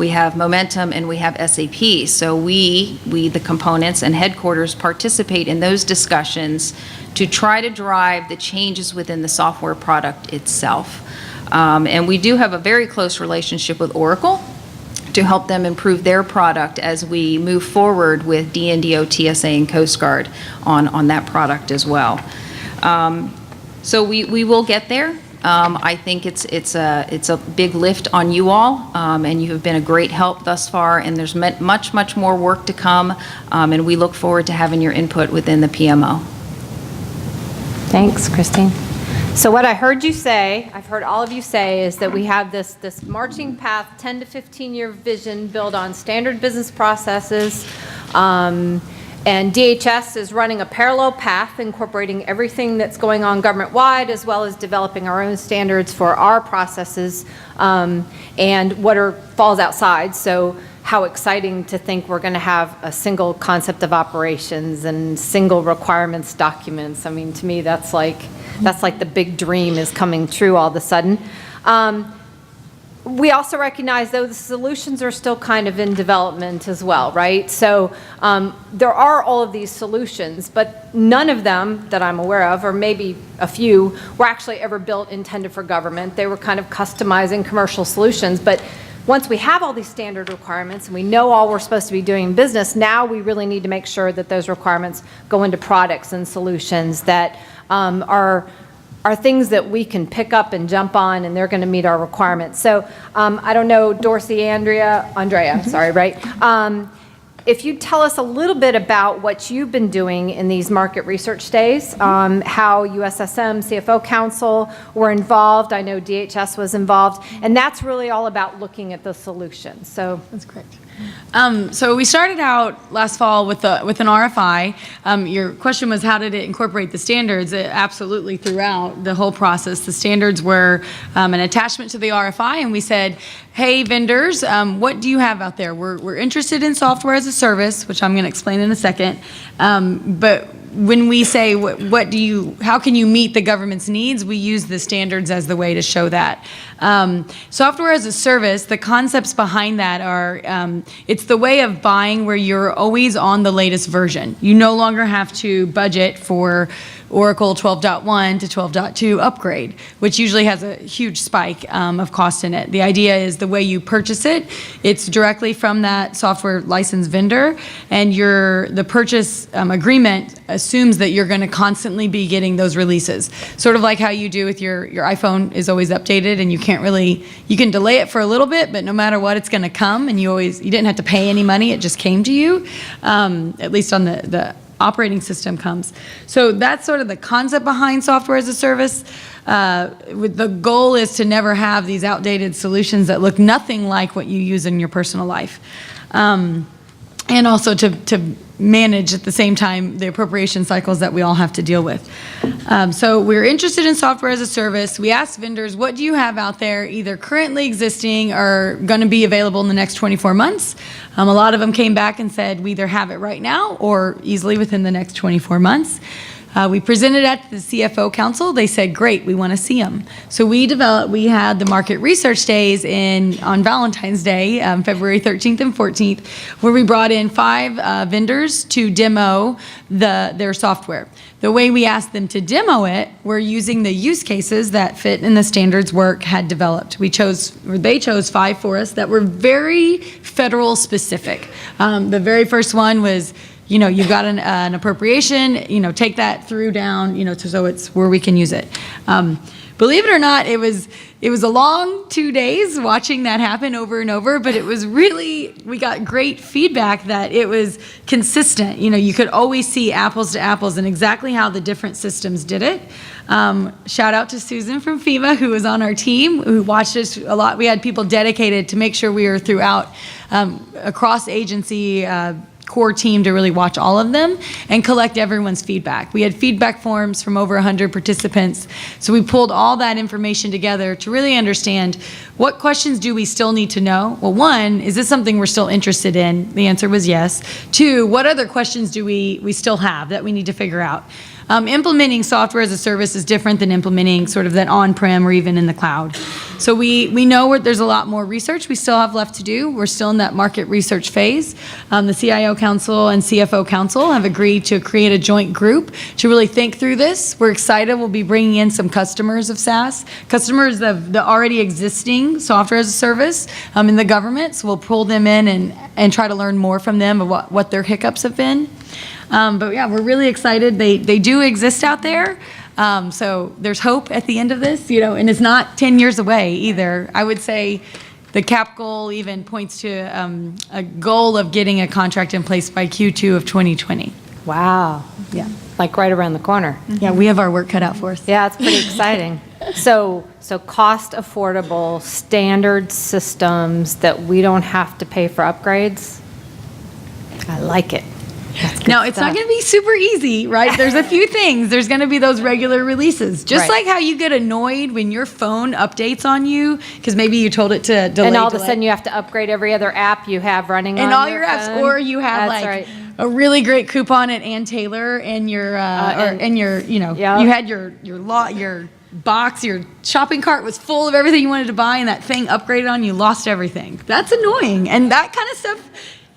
we have Momentum, and we have SAP. So we, the components and headquarters, participate in those discussions to try to drive the changes within the software product itself. And we do have a very close relationship with Oracle to help them improve their product as we move forward with DNDO, TSA, and Coast Guard on that product as well. So we will get there. I think it's a big lift on you all, and you have been a great help thus far, and there's much more work to come, and we look forward to having your input within the PMO. Thanks, Christine. So what I heard you say, I've heard all of you say, is that we have this marching path, 10 to 15-year vision built on standard business processes, and DHS is running a parallel path, incorporating everything that's going on government-wide, as well as developing our own standards for our processes, and what falls outside. So how exciting to think we're going to have a single concept of operations and single requirements documents. I mean, to me, that's like the big dream is coming true all of a sudden. We also recognize, though, the solutions are still kind of in development as well, right? So there are all of these solutions, but none of them that I'm aware of, or maybe a few, were actually ever built intended for government. They were kind of customizing commercial solutions. But once we have all these standard requirements and we know all we're supposed to be doing in business, now we really need to make sure that those requirements go into products and solutions that are things that we can pick up and jump on, and they're going to meet our requirements. So I don't know, Dorothy, Andrea, sorry, right? If you tell us a little bit about what you've been doing in these market research days, how USSM, CFO Council were involved. I know DHS was involved, and that's really all about looking at the solutions. So that's correct. So we started out last fall with an RFI. Your question was, how did it incorporate the standards? Absolutely, throughout the whole process. The standards were an attachment to the RFI, and we said, hey, vendors, what do you have out there? We're interested in software as a service, which I'm going to explain in a second. But when we say, how can you meet the government's needs, we use the standards as the way to show that. Software as a service, the concepts behind that are, it's the way of buying where you're always on the latest version. You no longer have to budget for Oracle 12.1 to 12.2 upgrade, which usually has a huge spike of cost in it. The idea is the way you purchase it, it's directly from that software license vendor, and the purchase agreement assumes that you're going to constantly be getting those releases. Sort of like how you do with your iPhone is always updated, and you can delay it for a little bit, but no matter what, it's going to come, and you didn't have to pay any money, it just came to you, at least on the operating system comes. So that's sort of the concept behind software as a service. The goal is to never have these outdated solutions that look nothing like what you use in your personal life. And also to manage at the same time the appropriation cycles that we all have to deal with. So we're interested in software as a service. We asked vendors, what do you have out there either currently existing or going to be available in the next 24 months? A lot of them came back and said we either have it right now or easily within the next 24 months. We presented at the CFO Council. They said, great, we want to see them. So we had the market research days on Valentine's Day, February 13th and 14th, where we brought in 5 vendors to demo their software. The way we asked them to demo it, we're using the use cases that Fit in the Standards work had developed. They chose 5 for us that were very federal specific. The very first one was, you've got an appropriation, take that through down, so it's where we can use it. Believe it or not, it was a long 2 days watching that happen over and over, but it was really, we got great feedback that it was consistent. You could always see apples to apples and exactly how the different systems did it. Shout out to Susan from FEMA, who was on our team, who watched us a lot. We had people dedicated to make sure we were throughout across agency core team to really watch all of them and collect everyone's feedback. We had feedback forms from over 100 participants. So we pulled all that information together to really understand what questions do we still need to know? Well, 1, is this something we're still interested in? The answer was yes. 2, what other questions do we still have that we need to figure out? Implementing software as a service is different than implementing sort of that on-prem or even in the cloud. So we know there's a lot more research we still have left to do. We're still in that market research phase. The CIO Council and CFO Council have agreed to create a joint group to really think through this. We're excited. We'll be bringing in some customers of SaaS, customers of the already existing software as a service in the government. So we'll pull them in and try to learn more from them of what their hiccups have been. But yeah, we're really excited. They do exist out there. So there's hope at the end of this, and it's not 10 years away either. I would say the CAP goal even points to a goal of getting a contract in place by Q2 of 2020. Wow. Yeah. Like right around the corner. Yeah, we have our work cut out for us. Yeah, it's pretty exciting. So cost affordable standard systems that we don't have to pay for upgrades. I like it. Now, it's not going to be super easy, right? There's a few things. There's going to be those regular releases. Just Right. like how you get annoyed when your phone updates on you, because maybe you told it to delay. And all of a sudden you have to upgrade every other app you have running on and all your phone. apps, or you have That's like right. a really great coupon at Ann Taylor, and your Yeah. you had your box, your shopping cart was full of everything you wanted to buy, and that thing upgraded on you, lost everything. That's annoying, and that kind of stuff.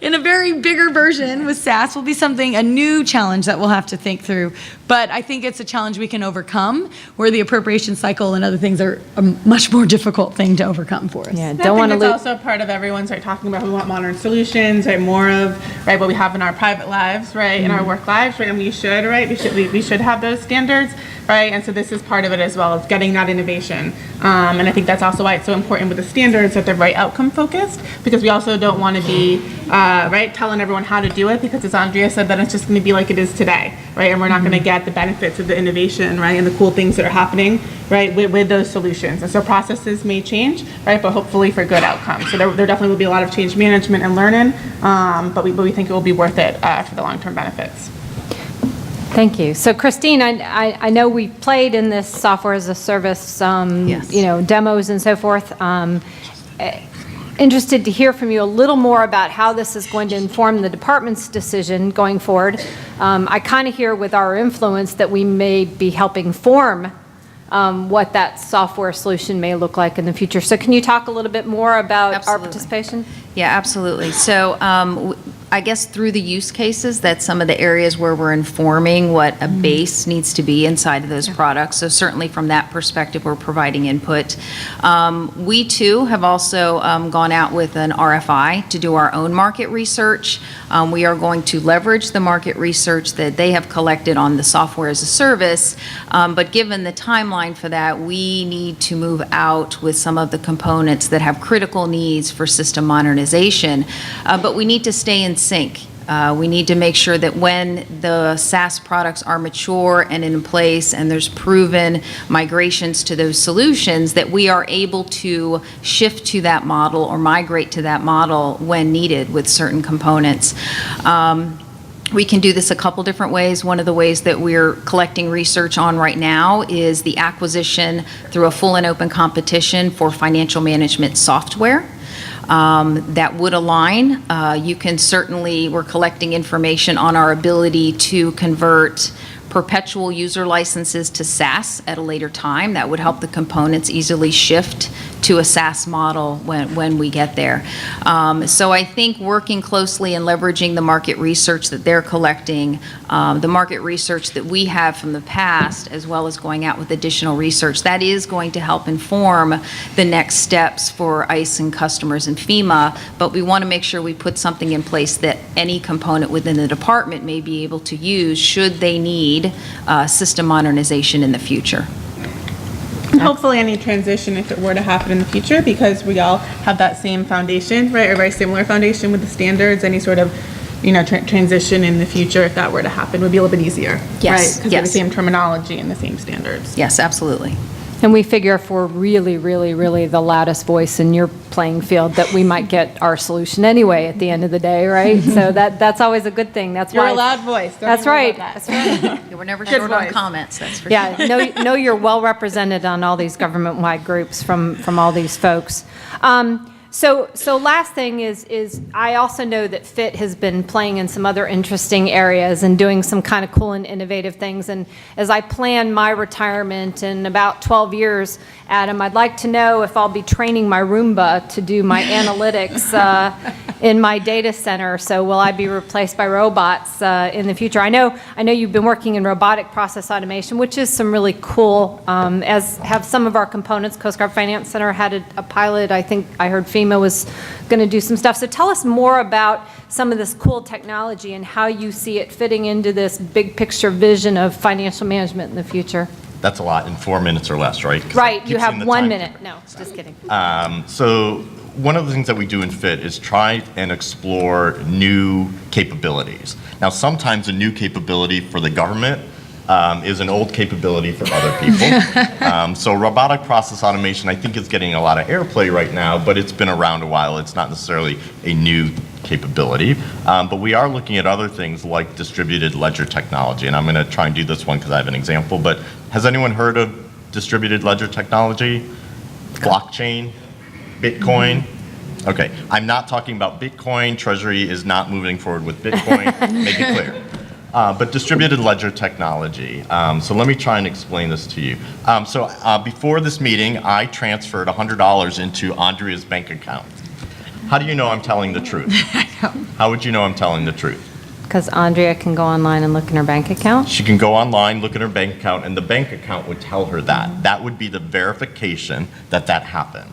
In a very bigger version with SaaS will be a new challenge that we'll have to think through. But I think it's a challenge we can overcome, where the appropriation cycle and other things are a much more difficult thing to overcome for us. Yeah, And don't want to I think lose. it's also part of everyone's talking about we want modern solutions, more of what we have in our private lives, in our work lives, and we should, we should have those standards, and so this is part of it as well, as getting that innovation. And I think that's also why it's so important with the standards that they're very outcome focused, because we also don't want to be telling everyone how to do it, because as Andrea said, then it's just going to be like it is today, and we're not going to get the benefits of the innovation, and the cool things that are happening, with those solutions. And so processes may change, but hopefully for good outcomes. So there definitely will be a lot of change management and learning, but we think it will be worth it for the long-term benefits. Thank you. So Christine, I know we played in this software as a service, Yes. demos and so forth. Interested to hear from you a little more about how this is going to inform the department's decision going forward. I kind of hear with our influence that we may be helping form what that software solution may look like in the future. So can you talk a little bit more about our Absolutely. participation? Yeah, absolutely. So I guess through the use cases, that's some of the areas where we're informing what a base needs to be inside of those products. So certainly from that perspective, we're providing input. We too have also gone out with an RFI to do our own market research. We are going to leverage the market research that they have collected on the software as a service. But given the timeline for that, we need to move out with some of the components that have critical needs for system modernization. But we need to stay in sync. We need to make sure that when the SaaS products are mature and in place and there's proven migrations to those solutions, that we are able to shift to that model or migrate to that model when needed with certain components. We can do this a couple different ways. One of the ways that we're collecting research on right now is the acquisition through a full and open competition for financial management software. That would align. We're collecting information on our ability to convert perpetual user licenses to SaaS at a later time. That would help the components easily shift to a SaaS model when we get there. So I think working closely and leveraging the market research that they're collecting, the market research that we have from the past, as well as going out with additional research, that is going to help inform the next steps for ICE and customers and FEMA. But we want to make sure we put something in place that any component within the department may be able to use should they need system modernization in the future. And hopefully any transition, if it were to happen in the future, because we all have that same foundation, or very similar foundation with the standards, any sort of, transition in the future, if that were to happen, would be a little bit easier. Yes, Because yes. of the same terminology and the same standards. Yes, absolutely. And we figure if we're really, really, really the loudest voice in your playing field, that we might get our solution anyway at the end of the day, right? So that's always a good thing. That's You're why. a loud voice. Don't That's you worry right. about that. That's right. Yeah, we're never Good short on voice. comments, that's for sure. Yeah, know you're well represented on all these government-wide groups from all these folks. So last thing is I also know that FIT has been playing in some other interesting areas and doing some kind of cool and innovative things. And as I plan my retirement in about 12 years, Adam, I'd like to know if I'll be training my Roomba to do my analytics in my data center. So will I be replaced by robots in the future? I know you've been working in robotic process automation, which is some really cool, as have some of our components. Coast Guard Finance Center had a pilot. I think I heard FEMA was going to do some stuff. So tell us more about some of this cool technology and how you see it fitting into this big picture vision of financial management in the future. That's a lot in 4 minutes or less, right? 'Cause that Right, you keeps in have the 1 time minute. difference. No, just kidding. So one of the things that we do in FIT is try and explore new capabilities. Now, sometimes a new capability for the government is an old capability for other people. So robotic process automation, I think, is getting a lot of airplay right now, but it's been around a while. It's not necessarily a new capability. But we are looking at other things like distributed ledger technology. And I'm going to try and do this one because I have an example. But has anyone heard of distributed ledger technology? Blockchain? Bitcoin? Okay, I'm not talking about Bitcoin. Treasury is not moving forward with Bitcoin. Make it clear. But distributed ledger technology. So let me try and explain this to you. Before this meeting, I transferred $100 into Andrea's bank account. How do you know I'm telling the truth? How would you know I'm telling the truth? Because Andrea can go online and look in her bank account? She can go online, look at her bank account, and the bank account would tell her that. That would be the verification that that happened.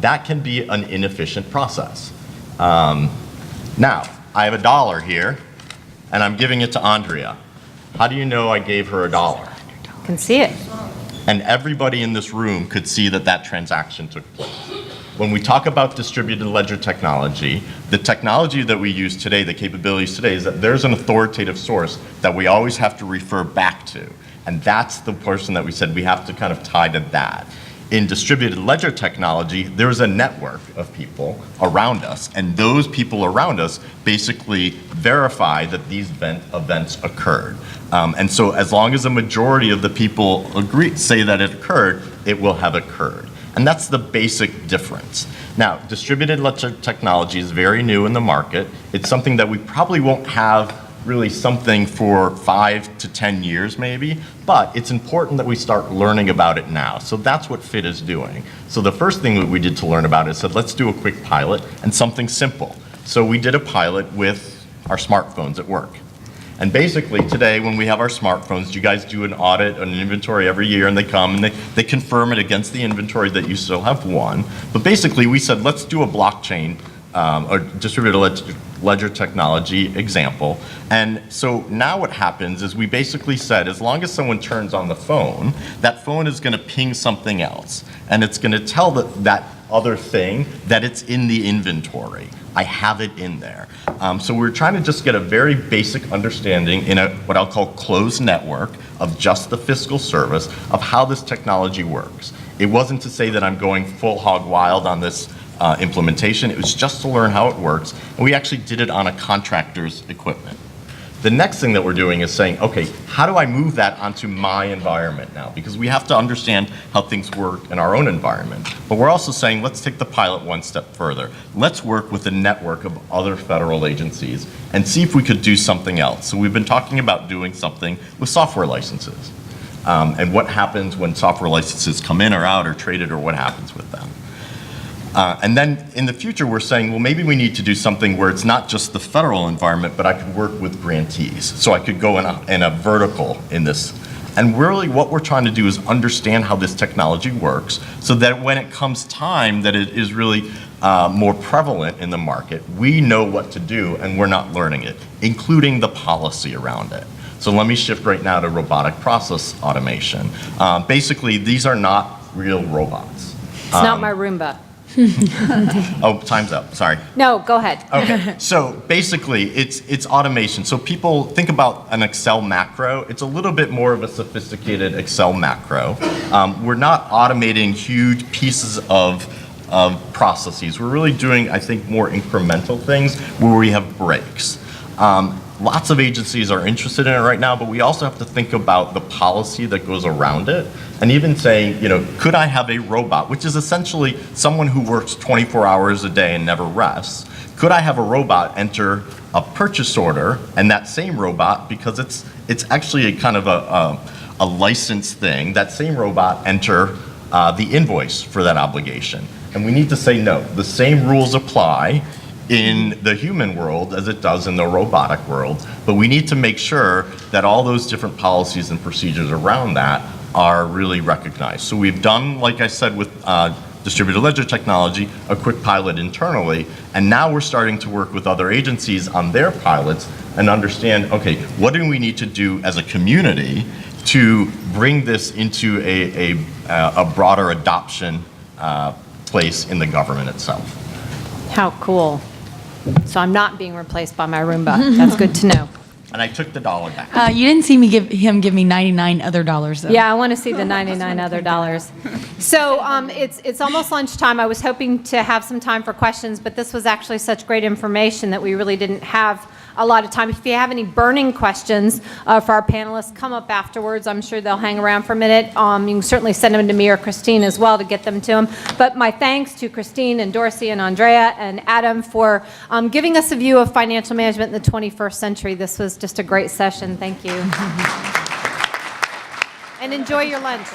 That can be an inefficient process. Now, I have $1 here, and I'm giving it to Andrea. How do you know I gave her $1? Can see it. And everybody in this room could see that that transaction took place. When we talk about distributed ledger technology, the technology that we use today, the capabilities today, is that there's an authoritative source that we always have to refer back to. And that's the person that we said we have to kind of tie to that. In distributed ledger technology, there's a network of people around us, and those people around us basically verify that these events occurred. And so as long as a majority of the people say that it occurred, it will have occurred. And that's the basic difference. Now, distributed ledger technology is very new in the market. It's something that we probably won't have really something for 5 to 10 years maybe, but it's important that we start learning about it now. So that's what FIT is doing. So the first thing that we did to learn about it is said, let's do a quick pilot and something simple. So we did a pilot with our smartphones at work. And basically today when we have our smartphones, you guys do an audit, an inventory every year, and they come and they confirm it against the inventory that you still have won. But basically we said, let's do a blockchain or distributed ledger technology example. And so now what happens is we basically said, as long as someone turns on the phone, that phone is going to ping something else. And it's going to tell that other thing that it's in the inventory. I have it in there. So we're trying to just get a very basic understanding in a what I'll call closed network of just the fiscal service of how this technology works. It wasn't to say that I'm going full hog wild on this implementation. It was just to learn how it works. And we actually did it on a contractor's equipment. The next thing that we're doing is saying, okay, how do I move that onto my environment now? Because we have to understand how things work in our own environment. But we're also saying, let's take the pilot one step further. Let's work with a network of other federal agencies and see if we could do something else. So we've been talking about doing something with software licenses. And what happens when software licenses come in or out or traded, or what happens with them. And then in the future, we're saying, well, maybe we need to do something where it's not just the federal environment, but I could work with grantees. So I could go in a vertical in this. And really what we're trying to do is understand how this technology works so that when it comes time that it is really more prevalent in the market, we know what to do and we're not learning it, including the policy around it. So let me shift right now to robotic process automation. Basically, these are not real robots. It's not my Roomba. Oh, time's up, sorry. No, go ahead. Okay, so basically it's automation. So people think about an Excel macro. It's a little bit more of a sophisticated Excel macro. We're not automating huge pieces of processes. We're really doing, I think, more incremental things where we have breaks. lots of agencies are interested in it right now, but we also have to think about the policy that goes around it. And even saying, could I have a robot, which is essentially someone who works 24 hours a day and never rests, could I have a robot enter a purchase order, and that same robot, because it's actually a kind of a license thing, that same robot enter the invoice for that obligation? And we need to say, no, the same rules apply in the human world as it does in the robotic world, but we need to make sure that all those different policies and procedures around that are really recognized. So we've done, like I said, with distributed ledger technology, a quick pilot internally, and now we're starting to work with other agencies on their pilots and understand, okay, what do we need to do as a community to bring this into a broader adoption place in the government itself. How cool. So I'm not being replaced by my Roomba. That's good to know. And I took the dollar back. You didn't see me give me 99 other dollars, though. Yeah, I want to see the 99 other dollars. So it's almost lunchtime. I was hoping to have some time for questions, but this was actually such great information that we really didn't have a lot of time. If you have any burning questions for our panelists, come up afterwards. I'm sure they'll hang around for a minute. You can certainly send them to me or Christine as well to get them to them. But my thanks to Christine and Dorsey and Andrea and Adam for giving us a view of financial management in the 21st century. This was just a great session. Thank you. And enjoy your lunch.